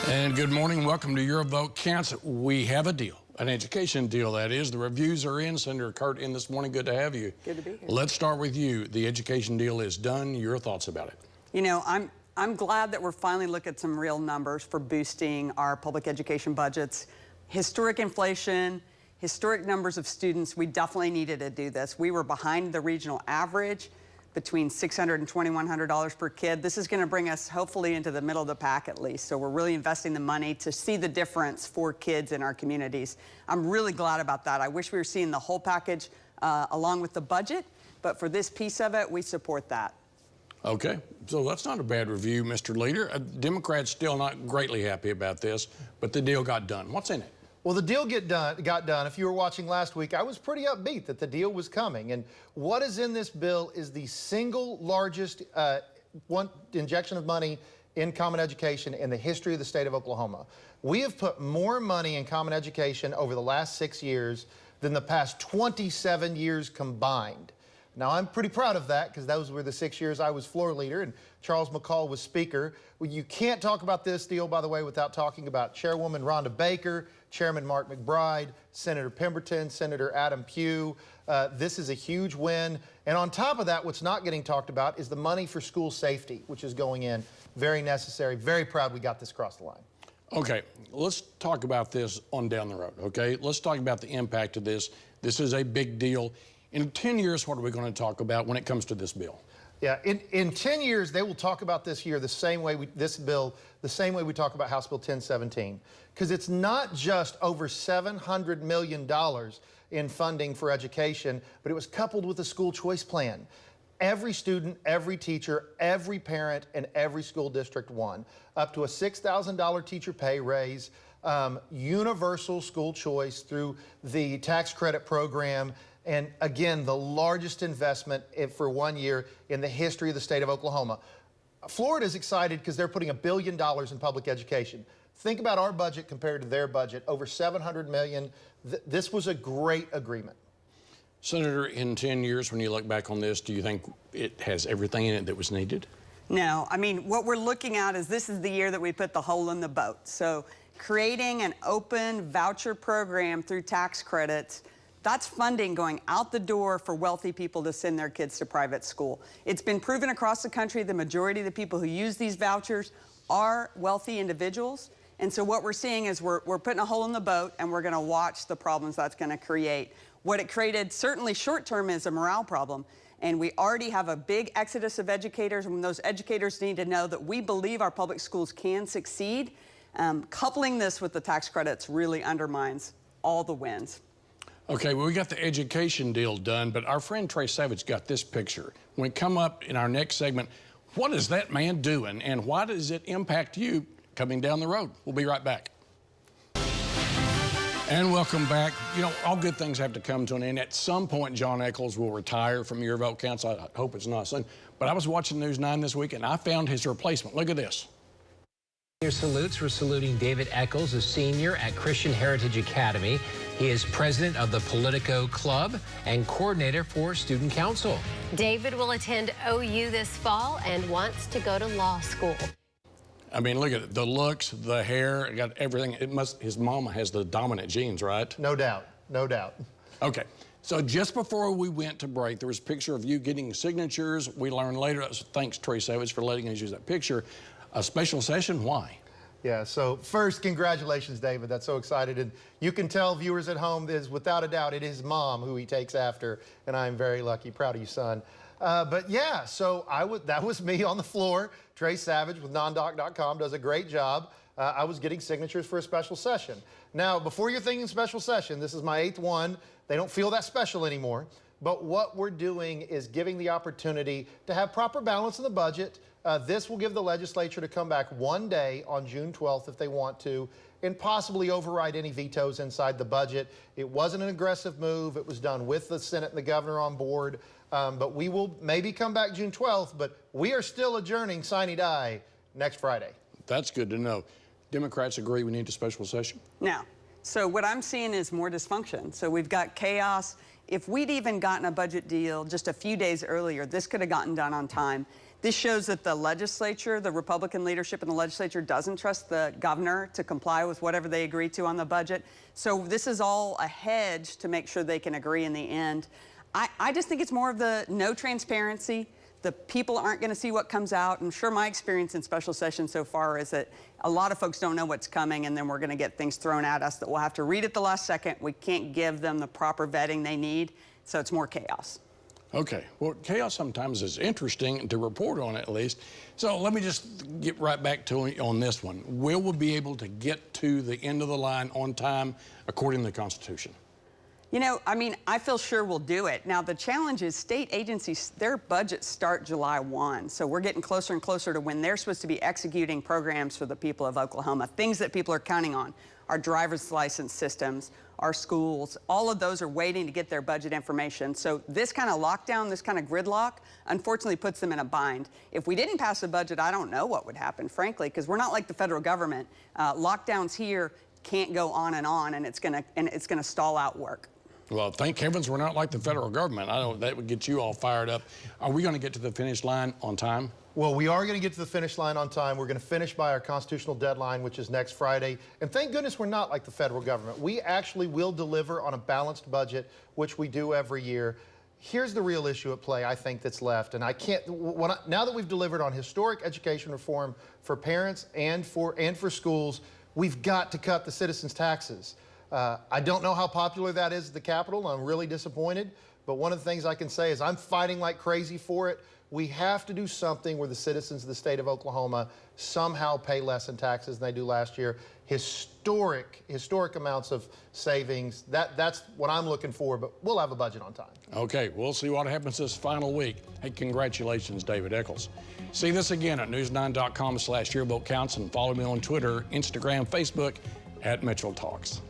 And good morning. Welcome to Your Vote Counts. We have a deal, an education deal, that is. The reviews are in. Senator Kirt in this morning. Good to have you. Good to be here. Let's start with you. The education deal is done. Your thoughts about it? You know, I'm glad that we're finally looking at some real numbers for boosting our public education budgets. Historic inflation, historic numbers of students. We definitely needed to do this. We were behind the regional average, between $600 and $2,100 per kid. This is going to bring us hopefully into the middle of the pack at least. So we're really investing the money to see the difference for kids in our communities. I'm really glad about that. I wish we were seeing the whole package along with the budget, but for this piece of it, we support that. Okay, so that's not a bad review, Mr. Leader. Democrats still not greatly happy about this, but the deal got done. What's in it? Well, the deal got done. If you were watching last week, I was pretty upbeat that the deal was coming. And what is in this bill is the single largest injection of money in common education in the history of the state of Oklahoma. We have put more money in common education over the last 6 years than the past 27 years combined. Now, I'm pretty proud of that because those were the 6 years I was floor leader and Charles McCall was speaker. Well, you can't talk about this deal, by the way, without talking about Chairwoman Rhonda Baker, Chairman Mark McBride, Senator Pemberton, Senator Adam Pugh. This is a huge win. And on top of that, what's not getting talked about is the money for school safety, which is going in. Very necessary. Very proud we got this across the line. Okay, let's talk about this on down the road, okay? Let's talk about the impact of this. This is a big deal. In 10 years, what are we going to talk about when it comes to this bill? Yeah, in 10 years, they will talk about this year the same way the same way we talk about House Bill 1017. Because it's not just over $700 million in funding for education, but it was coupled with a school choice plan. Every student, every teacher, every parent, and every school district won. Up to a $6,000 teacher pay raise, universal school choice through the tax credit program, and again, the largest investment for 1 year in the history of the state of Oklahoma. Florida's excited because they're putting $1 billion in public education. Think about our budget compared to their budget, over $700 million. This was a great agreement. Senator, in 10 years, when you look back on this, do you think it has everything in it that was needed? No, I mean, what we're looking at is this is the year that we put the hole in the boat. So creating an open voucher program through tax credits, that's funding going out the door for wealthy people to send their kids to private school. It's been proven across the country the majority of the people who use these vouchers are wealthy individuals. And so what we're seeing is we're putting a hole in the boat and we're going to watch the problems that's going to create. What it created, certainly short term, is a morale problem. And we already have a big exodus of educators, and those educators need to know that we believe our public schools can succeed. Coupling this with the tax credits really undermines all the wins. Okay, well, we got the education deal done, but our friend Trey Savage got this picture. When we come up in our next segment, what is that man doing, and why does it impact you coming down the road? We'll be right back. And welcome back. You know, all good things have to come to an end. At some point, Jon Echols will retire from Your Vote Counts. I hope it's not soon. But I was watching News 9 this week, and I found his replacement. Look at this. Salutes. We're saluting David Echols, a senior at Christian Heritage Academy. He is president of the Politico Club and coordinator for Student Council. David will attend OU this fall and wants to go to law school. I mean, look at it. The looks, the hair, got everything. His mama has the dominant genes, right? No doubt, no doubt. Okay, so just before we went to break, there was a picture of you getting signatures. We learned later, thanks Trey Savage for letting us use that picture. A special session, why? Yeah, so first, congratulations, David. That's so excited. And you can tell viewers at home that is, without a doubt, it is mom who he takes after, and I'm very lucky. Proud of you, son. But yeah, so that was me on the floor. Trey Savage with nondoc.com does a great job. I was getting signatures for a special session. Now, before you're thinking special session, this is my 8th one. They don't feel that special anymore. But what we're doing is giving the opportunity to have proper balance in the budget. This will give the legislature to come back one day on June 12th if they want to, and possibly override any vetoes inside the budget. It wasn't an aggressive move. It was done with the Senate and the governor on board. But we will maybe come back June 12th, but we are still adjourning sine die next Friday. That's good to know. Democrats agree we need a special session? Now, so what I'm seeing is more dysfunction. So we've got chaos. If we'd even gotten a budget deal just a few days earlier, this could have gotten done on time. This shows that the legislature, the Republican leadership in the legislature doesn't trust the governor to comply with whatever they agree to on the budget. So this is all a hedge to make sure they can agree in the end. I just think it's more of the no transparency. The people aren't going to see what comes out. I'm sure my experience in special session so far is that a lot of folks don't know what's coming, and then we're going to get things thrown at us that we'll have to read at the last second. We can't give them the proper vetting they need, so it's more chaos. Okay, well, chaos sometimes is interesting to report on, at least. So let me just get right back to on this one. Will we be able to get to the end of the line on time according to the Constitution? You know, I mean, I feel sure we'll do it. Now, the challenge is state agencies, their budgets start July 1. So we're getting closer and closer to when they're supposed to be executing programs for the people of Oklahoma, things that people are counting on. Our driver's license systems, our schools, all of those are waiting to get their budget information. So this kind of lockdown, this kind of gridlock, unfortunately puts them in a bind. If we didn't pass a budget, I don't know what would happen, frankly, because we're not like the federal government. Lockdowns here can't go on, and it's gonna stall out work. Well, thank heavens we're not like the federal government. I know that would get you all fired up. Are we going to get to the finish line on time? Well, we are going to get to the finish line on time. We're going to finish by our constitutional deadline, which is next Friday. And thank goodness we're not like the federal government. We actually will deliver on a balanced budget, which we do every year. Here's the real issue at play, I think, that's left. And I can't, now that we've delivered on historic education reform for parents and for schools, we've got to cut the citizens' taxes. I don't know how popular that is at the Capitol. I'm really disappointed. But one of the things I can say is I'm fighting like crazy for it. We have to do something where the citizens of the state of Oklahoma somehow pay less in taxes than they do last year. Historic amounts of savings. That's what I'm looking for, but we'll have a budget on time. Okay, we'll see what happens this final week. Hey, congratulations, David Echols. See this again at news9.com/yearbook counts, and follow me on Twitter, Instagram, Facebook @Mitchell Talks.